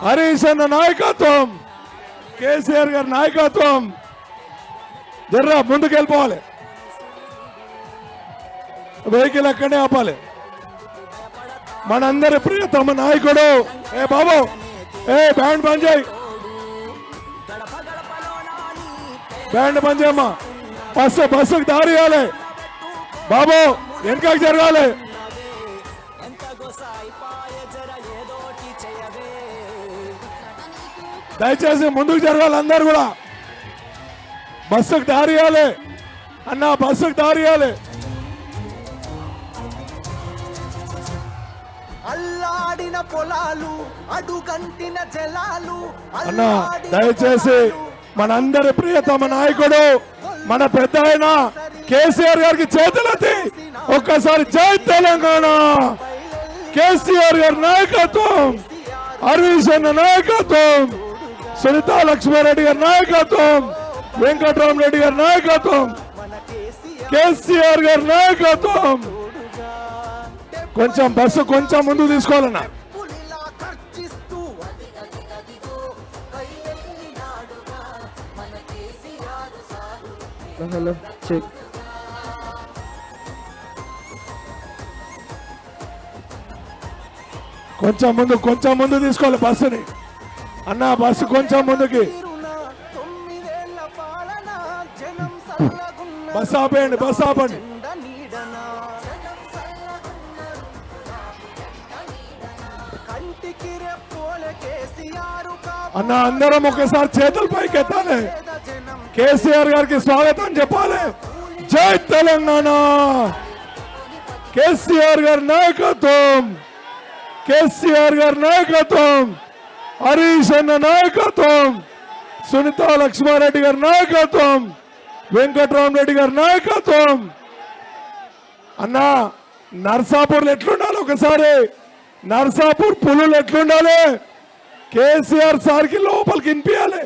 హరీష్ అన్న నాయకత్వం, కేసీఆర్ గారి నాయకత్వం. జర్రా ముందుకు వెళ్ళిపోవాలి, వెహికల్ అక్కడే ఆపాలి. మనందరి ప్రియతమ నాయకుడు. ఏ బాబు, ఏ బ్యాండ్ బంద్ చేయి, బ్యాండ్ బంద్ చేయమ్మా. బస్సుకు దారి ఇవ్వాలి బాబు, వెనకకి జరగాలి. దయచేసి ముందుకు జరగాలి అందరు కూడా. బస్సుకు దారి ఇవ్వాలి అన్న, బస్సుకు దారి ఇవ్వాలి. అల్లాడిన పొలాలు, అడుగంటిన జలాలు. అన్న దయచేసి మనందరి ప్రియతమ నాయకుడు, మన పెద్ద ఆయన కేసీఆర్ గారికి చేతులెత్తి ఒక్కసారి జై తెలంగాణ. కేసీఆర్ గారి నాయకత్వం, హరీష్ అన్న నాయకత్వం, సునీతా లక్ష్మారెడ్డి గారి నాయకత్వం, వెంకటరామరెడ్డి గారి నాయకత్వం, కేసీఆర్ గారి నాయకత్వం. కొంచెం బస్సు కొంచెం ముందు తీసుకోవాలన్నా. Hello check. కొంచెం ముందు తీసుకోవాలి బస్సుని అన్న. బస్సు కొంచెం ముందుకి. బస్సు ఆపేయండి, బస్సు ఆపండి అన్న. అందరం ఒకసారి చేతుల పైకి ఎత్తాలి, కేసీఆర్ గారికి స్వాగతం చెప్పాలి. జై తెలంగాణ. కేసీఆర్ గారి నాయకత్వం, కేసీఆర్ గారి నాయకత్వం, హరీష్ అన్న నాయకత్వం, సునీతా లక్ష్మారెడ్డి గారి నాయకత్వం, వెంకటరామరెడ్డి గారి నాయకత్వం. అన్న నర్సాపూర్లు ఎట్లుండాలి ఒకసారి, నర్సాపూర్ పులులు ఎట్లుండాలి, కేసీఆర్ సార్కి లోపలికి వినిపించాలి.